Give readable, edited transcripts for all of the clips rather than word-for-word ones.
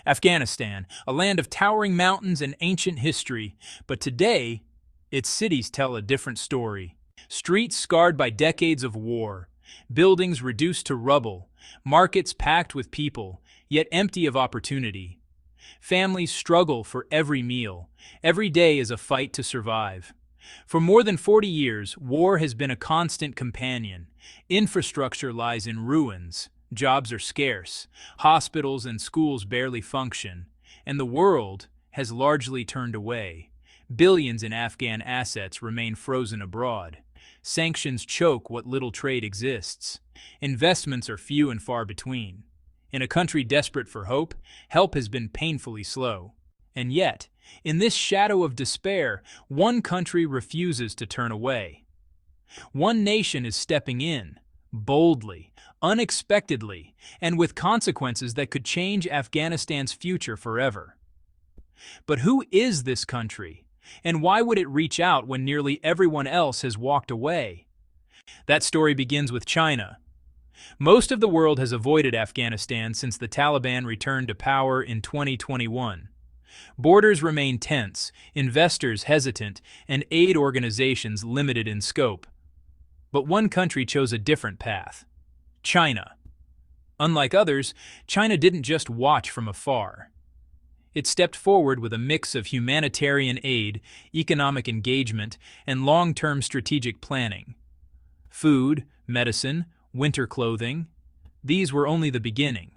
Afghanistan, a land of towering mountains and ancient history, but today, its cities tell a different story. Streets scarred by decades of war, buildings reduced to rubble, markets packed with people, yet empty of opportunity. Families struggle for every meal. Every day is a fight to survive. For more than 40 years, war has been a constant companion. Infrastructure lies in ruins. Jobs are scarce, hospitals and schools barely function, and the world has largely turned away. Billions in Afghan assets remain frozen abroad. Sanctions choke what little trade exists. Investments are few and far between. In a country desperate for hope, help has been painfully slow. And yet, in this shadow of despair, one country refuses to turn away. One nation is stepping in, boldly, unexpectedly, and with consequences that could change Afghanistan's future forever. But who is this country? And why would it reach out when nearly everyone else has walked away? That story begins with China. Most of the world has avoided Afghanistan since the Taliban returned to power in 2021. Borders remain tense, investors hesitant, and aid organizations limited in scope. But one country chose a different path: China. Unlike others, China didn't just watch from afar. It stepped forward with a mix of humanitarian aid, economic engagement, and long-term strategic planning. Food, medicine, winter clothing, these were only the beginning.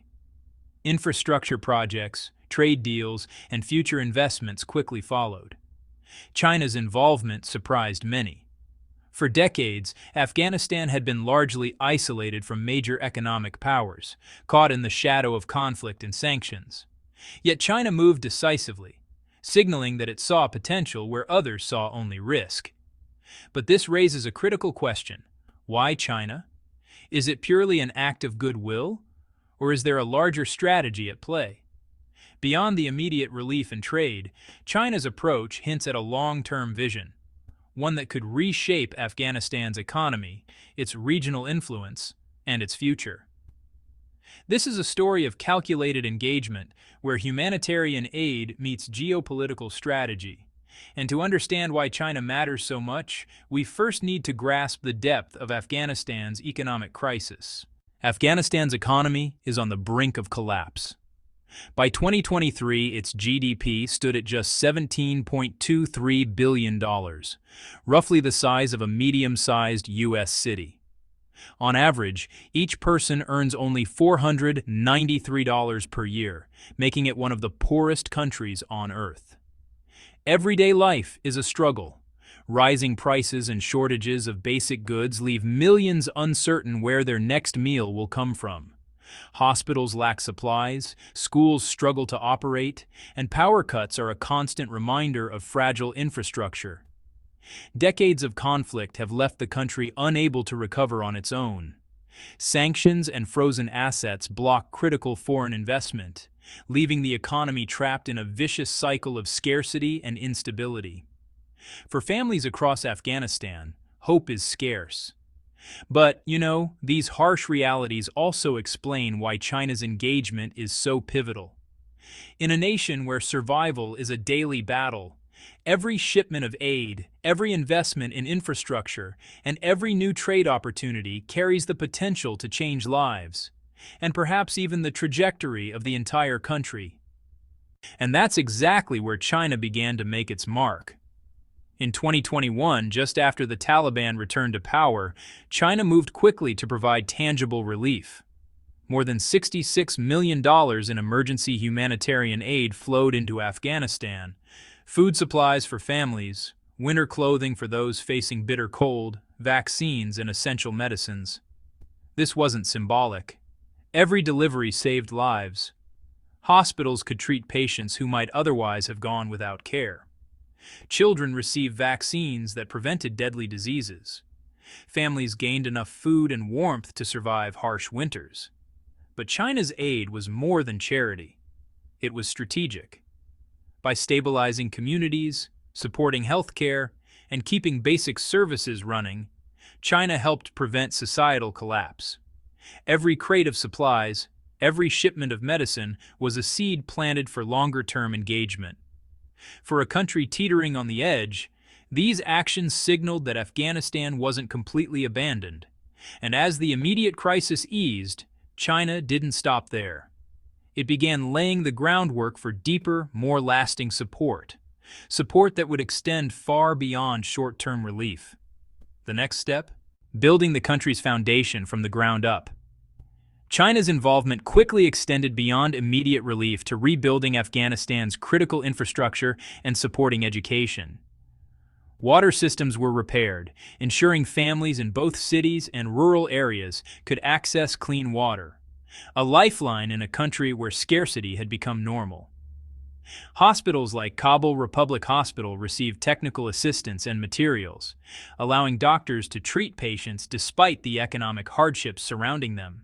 Infrastructure projects, trade deals, and future investments quickly followed. China's involvement surprised many. For decades, Afghanistan had been largely isolated from major economic powers, caught in the shadow of conflict and sanctions. Yet China moved decisively, signaling that it saw potential where others saw only risk. But this raises a critical question: why China? Is it purely an act of goodwill, or is there a larger strategy at play? Beyond the immediate relief and trade, China's approach hints at a long-term vision, one that could reshape Afghanistan's economy, its regional influence, and its future. This is a story of calculated engagement where humanitarian aid meets geopolitical strategy. And to understand why China matters so much, we first need to grasp the depth of Afghanistan's economic crisis. Afghanistan's economy is on the brink of collapse. By 2023, its GDP stood at just $17.23 billion, roughly the size of a medium-sized U.S. city. On average, each person earns only $493 per year, making it one of the poorest countries on Earth. Everyday life is a struggle. Rising prices and shortages of basic goods leave millions uncertain where their next meal will come from. Hospitals lack supplies, schools struggle to operate, and power cuts are a constant reminder of fragile infrastructure. Decades of conflict have left the country unable to recover on its own. Sanctions and frozen assets block critical foreign investment, leaving the economy trapped in a vicious cycle of scarcity and instability. For families across Afghanistan, hope is scarce. But, these harsh realities also explain why China's engagement is so pivotal. In a nation where survival is a daily battle, every shipment of aid, every investment in infrastructure, and every new trade opportunity carries the potential to change lives, and perhaps even the trajectory of the entire country. And that's exactly where China began to make its mark. In 2021, just after the Taliban returned to power, China moved quickly to provide tangible relief. More than $66 million in emergency humanitarian aid flowed into Afghanistan: food supplies for families, winter clothing for those facing bitter cold, vaccines, and essential medicines. This wasn't symbolic. Every delivery saved lives. Hospitals could treat patients who might otherwise have gone without care. Children received vaccines that prevented deadly diseases. Families gained enough food and warmth to survive harsh winters. But China's aid was more than charity. It was strategic. By stabilizing communities, supporting healthcare, and keeping basic services running, China helped prevent societal collapse. Every crate of supplies, Every shipment of medicine was a seed planted for longer-term engagement. For a country teetering on the edge, these actions signaled that Afghanistan wasn't completely abandoned. And as the immediate crisis eased, China didn't stop there. It began laying the groundwork for deeper, more lasting support. Support that would extend far beyond short-term relief. The next step? Building the country's foundation from the ground up. China's involvement quickly extended beyond immediate relief to rebuilding Afghanistan's critical infrastructure and supporting education. Water systems were repaired, ensuring families in both cities and rural areas could access clean water, a lifeline in a country where scarcity had become normal. Hospitals like Kabul Republic Hospital received technical assistance and materials, allowing doctors to treat patients despite the economic hardships surrounding them.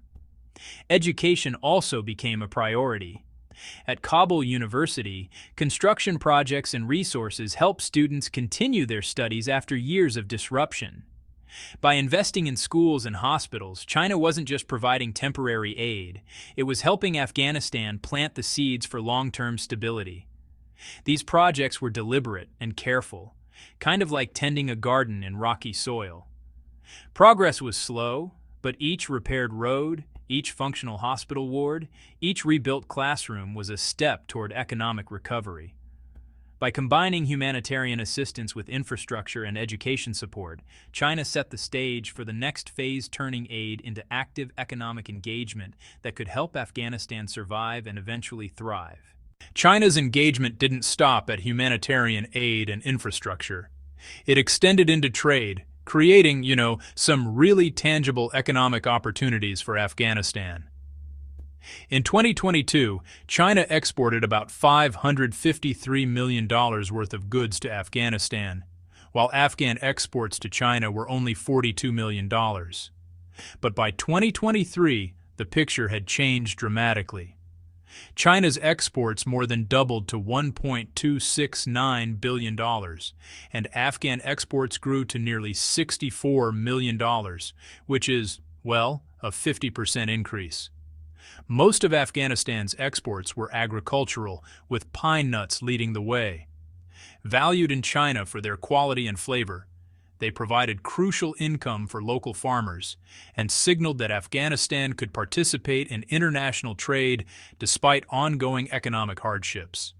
Education also became a priority. At Kabul University, construction projects and resources helped students continue their studies after years of disruption. By investing in schools and hospitals, China wasn't just providing temporary aid, it was helping Afghanistan plant the seeds for long-term stability. These projects were deliberate and careful, kind of like tending a garden in rocky soil. Progress was slow, but each repaired road, each functional hospital ward, each rebuilt classroom was a step toward economic recovery. By combining humanitarian assistance with infrastructure and education support, China set the stage for the next phase, turning aid into active economic engagement that could help Afghanistan survive and eventually thrive. China's engagement didn't stop at humanitarian aid and infrastructure. It extended into trade, creating, some really tangible economic opportunities for Afghanistan. In 2022, China exported about $553 million worth of goods to Afghanistan, while Afghan exports to China were only $42 million. But by 2023, the picture had changed dramatically. China's exports more than doubled to $1.269 billion, and Afghan exports grew to nearly $64 million, which is, a 50% increase. Most of Afghanistan's exports were agricultural, with pine nuts leading the way. Valued in China for their quality and flavor, they provided crucial income for local farmers and signaled that Afghanistan could participate in international trade despite ongoing economic hardships.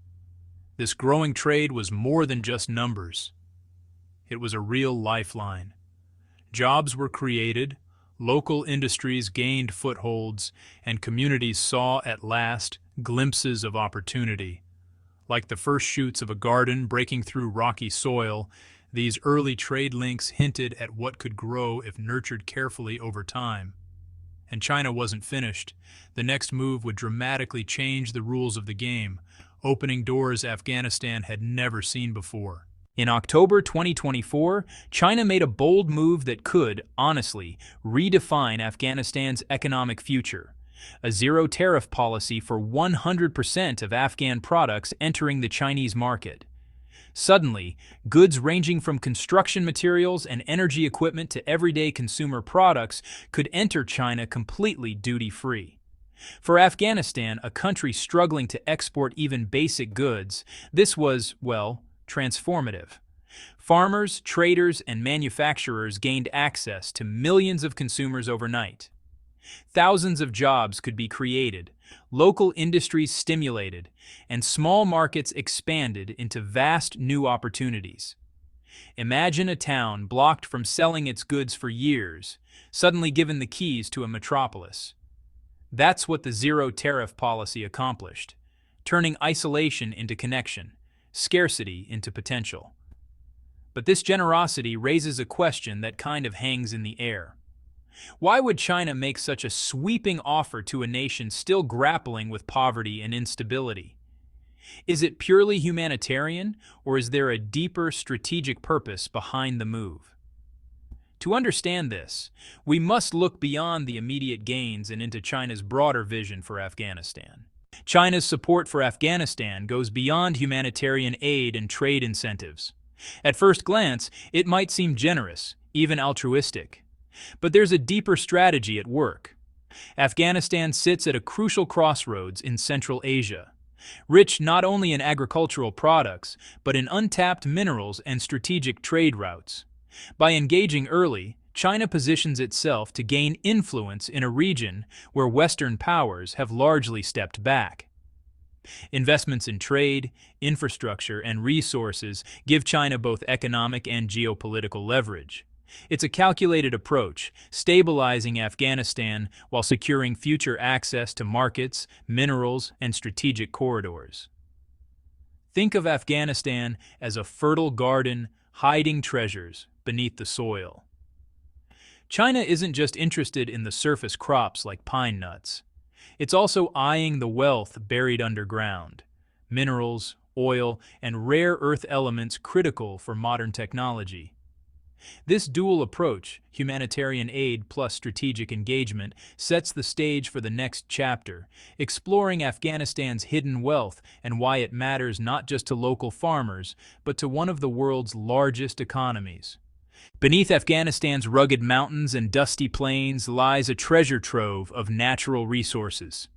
This growing trade was more than just numbers. It was a real lifeline. Jobs were created, local industries gained footholds, and communities saw at last glimpses of opportunity. Like the first shoots of a garden breaking through rocky soil, these early trade links hinted at what could grow if nurtured carefully over time. And China wasn't finished. The next move would dramatically change the rules of the game, opening doors Afghanistan had never seen before. In October 2024, China made a bold move that could, honestly, redefine Afghanistan's economic future. A zero-tariff policy for 100% of Afghan products entering the Chinese market. Suddenly, goods ranging from construction materials and energy equipment to everyday consumer products could enter China completely duty-free. For Afghanistan, a country struggling to export even basic goods, this was, transformative. Farmers, traders, and manufacturers gained access to millions of consumers overnight. Thousands of jobs could be created, local industries stimulated, and small markets expanded into vast new opportunities. Imagine a town blocked from selling its goods for years, suddenly given the keys to a metropolis. That's what the zero-tariff policy accomplished, turning isolation into connection, scarcity into potential. But this generosity raises a question that kind of hangs in the air. Why would China make such a sweeping offer to a nation still grappling with poverty and instability? Is it purely humanitarian, or is there a deeper strategic purpose behind the move? To understand this, we must look beyond the immediate gains and into China's broader vision for Afghanistan. China's support for Afghanistan goes beyond humanitarian aid and trade incentives. At first glance, it might seem generous, even altruistic. But there's a deeper strategy at work. Afghanistan sits at a crucial crossroads in Central Asia, rich not only in agricultural products, but in untapped minerals and strategic trade routes. By engaging early, China positions itself to gain influence in a region where Western powers have largely stepped back. Investments in trade, infrastructure, and resources give China both economic and geopolitical leverage. It's a calculated approach, stabilizing Afghanistan while securing future access to markets, minerals, and strategic corridors. Think of Afghanistan as a fertile garden hiding treasures beneath the soil. China isn't just interested in the surface crops like pine nuts. It's also eyeing the wealth buried underground: minerals, oil, and rare earth elements critical for modern technology. This dual approach, humanitarian aid plus strategic engagement, sets the stage for the next chapter, exploring Afghanistan's hidden wealth and why it matters not just to local farmers, but to one of the world's largest economies. Beneath Afghanistan's rugged mountains and dusty plains lies a treasure trove of natural resources.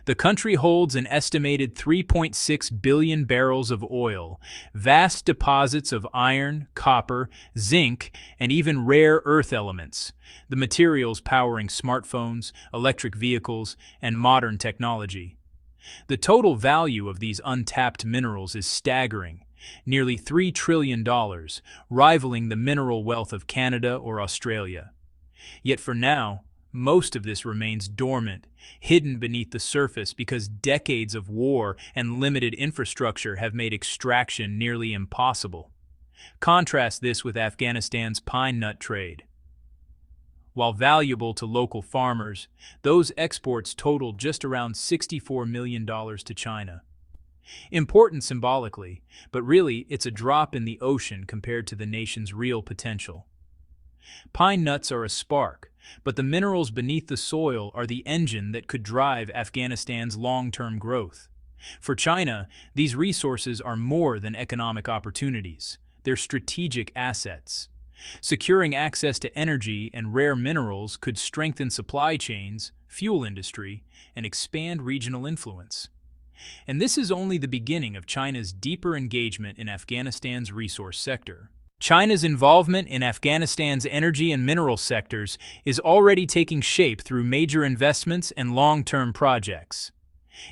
The country holds an estimated 3.6 billion barrels of oil, vast deposits of iron, copper, zinc, and even rare earth elements, the materials powering smartphones, electric vehicles, and modern technology. The total value of these untapped minerals is staggering, nearly $3 trillion, rivaling the mineral wealth of Canada or Australia. Yet for now, most of this remains dormant, hidden beneath the surface because decades of war and limited infrastructure have made extraction nearly impossible. Contrast this with Afghanistan's pine nut trade. While valuable to local farmers, those exports totaled just around $64 million to China. Important symbolically, but really it's a drop in the ocean compared to the nation's real potential. Pine nuts are a spark, but the minerals beneath the soil are the engine that could drive Afghanistan's long-term growth. For China, these resources are more than economic opportunities. They're strategic assets. Securing access to energy and rare minerals could strengthen supply chains, fuel industry, and expand regional influence. And this is only the beginning of China's deeper engagement in Afghanistan's resource sector. China's involvement in Afghanistan's energy and mineral sectors is already taking shape through major investments and long-term projects.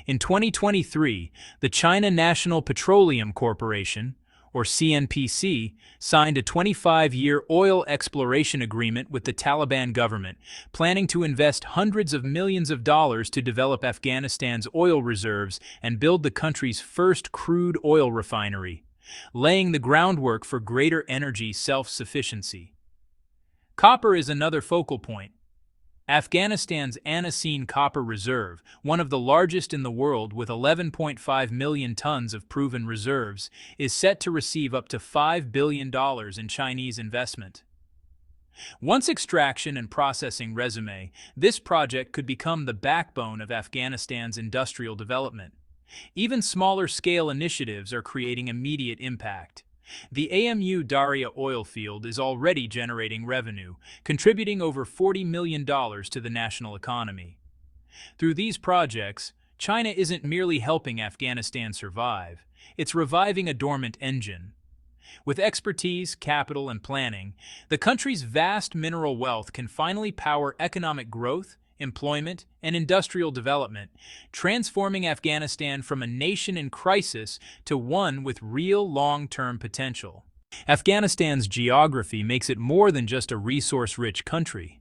In 2023, the China National Petroleum Corporation, or CNPC, signed a 25-year oil exploration agreement with the Taliban government, planning to invest hundreds of millions of dollars to develop Afghanistan's oil reserves and build the country's first crude oil refinery, laying the groundwork for greater energy self-sufficiency. Copper is another focal point. Afghanistan's Anaseen Copper Reserve, one of the largest in the world with 11.5 million tons of proven reserves, is set to receive up to $5 billion in Chinese investment. Once extraction and processing resume, this project could become the backbone of Afghanistan's industrial development. Even smaller-scale initiatives are creating immediate impact. The AMU Darya oil field is already generating revenue, contributing over $40 million to the national economy. Through these projects, China isn't merely helping Afghanistan survive, it's reviving a dormant engine. With expertise, capital, and planning, the country's vast mineral wealth can finally power economic growth, employment, and industrial development, transforming Afghanistan from a nation in crisis to one with real long-term potential. Afghanistan's geography makes it more than just a resource-rich country.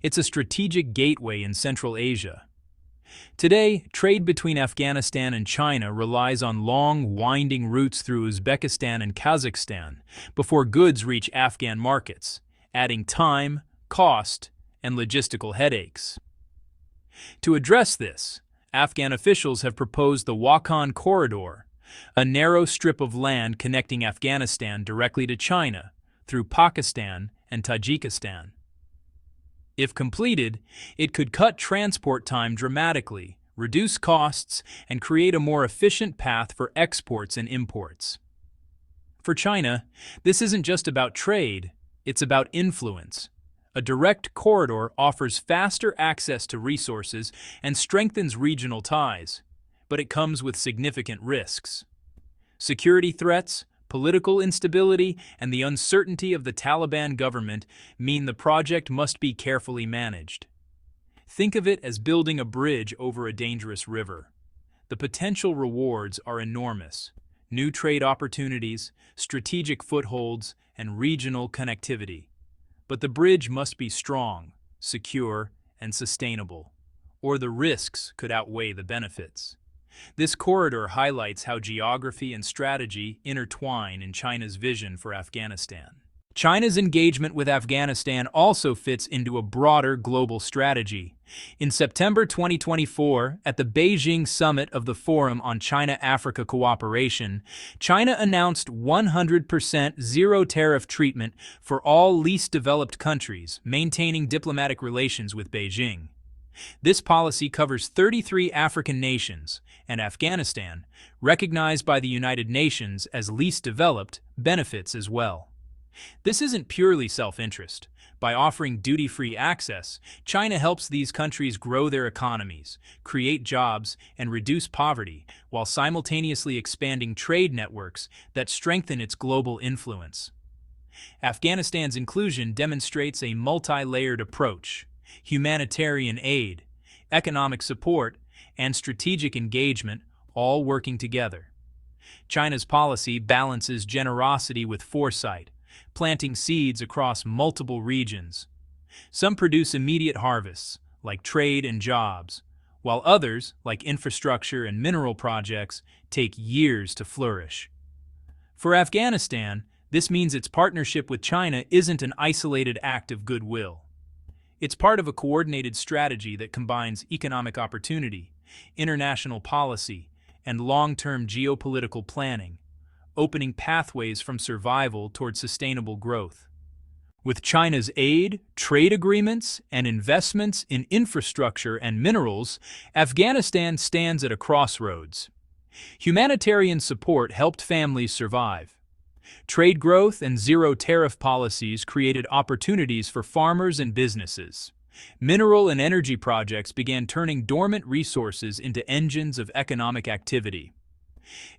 It's a strategic gateway in Central Asia. Today, trade between Afghanistan and China relies on long, winding routes through Uzbekistan and Kazakhstan before goods reach Afghan markets, adding time, cost, and logistical headaches. To address this, Afghan officials have proposed the Wakhan Corridor, a narrow strip of land connecting Afghanistan directly to China through Pakistan and Tajikistan. If completed, it could cut transport time dramatically, reduce costs, and create a more efficient path for exports and imports. For China, this isn't just about trade, it's about influence. A direct corridor offers faster access to resources and strengthens regional ties, but it comes with significant risks. Security threats, political instability, and the uncertainty of the Taliban government mean the project must be carefully managed. Think of it as building a bridge over a dangerous river. The potential rewards are enormous: new trade opportunities, strategic footholds, and regional connectivity. But the bridge must be strong, secure, and sustainable, or the risks could outweigh the benefits. This corridor highlights how geography and strategy intertwine in China's vision for Afghanistan. China's engagement with Afghanistan also fits into a broader global strategy. In September 2024, at the Beijing summit of the Forum on China-Africa Cooperation, China announced 100% zero-tariff treatment for all least developed countries, maintaining diplomatic relations with Beijing. This policy covers 33 African nations, and Afghanistan, recognized by the United Nations as least developed, benefits as well. This isn't purely self-interest. By offering duty-free access, China helps these countries grow their economies, create jobs, and reduce poverty, while simultaneously expanding trade networks that strengthen its global influence. Afghanistan's inclusion demonstrates a multi-layered approach: humanitarian aid, economic support, and strategic engagement, all working together. China's policy balances generosity with foresight, planting seeds across multiple regions. Some produce immediate harvests, like trade and jobs, while others, like infrastructure and mineral projects, take years to flourish. For Afghanistan, this means its partnership with China isn't an isolated act of goodwill. It's part of a coordinated strategy that combines economic opportunity, international policy, and long-term geopolitical planning, opening pathways from survival toward sustainable growth. With China's aid, trade agreements, and investments in infrastructure and minerals, Afghanistan stands at a crossroads. Humanitarian support helped families survive. Trade growth and zero-tariff policies created opportunities for farmers and businesses. Mineral and energy projects began turning dormant resources into engines of economic activity.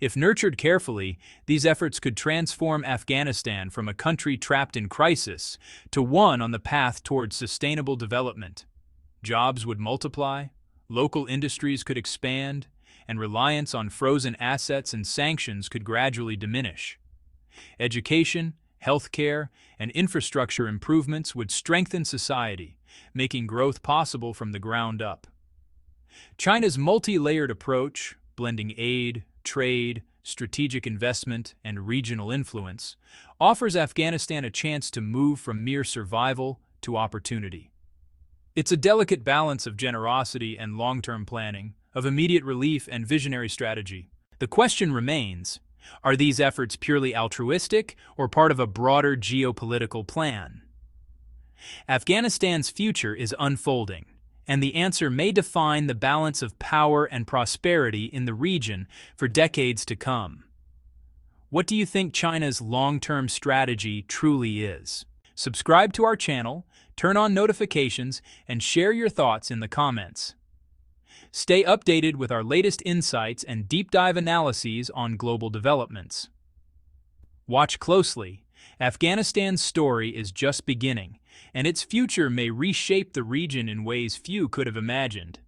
If nurtured carefully, these efforts could transform Afghanistan from a country trapped in crisis to one on the path towards sustainable development. Jobs would multiply, local industries could expand, and reliance on frozen assets and sanctions could gradually diminish. Education, healthcare, and infrastructure improvements would strengthen society, making growth possible from the ground up. China's multi-layered approach, blending aid, trade, strategic investment, and regional influence, offers Afghanistan a chance to move from mere survival to opportunity. It's a delicate balance of generosity and long-term planning, of immediate relief and visionary strategy. The question remains, are these efforts purely altruistic or part of a broader geopolitical plan? Afghanistan's future is unfolding, and the answer may define the balance of power and prosperity in the region for decades to come. What do you think China's long-term strategy truly is? Subscribe to our channel, turn on notifications, and share your thoughts in the comments. Stay updated with our latest insights and deep dive analyses on global developments. Watch closely. Afghanistan's story is just beginning, and its future may reshape the region in ways few could have imagined.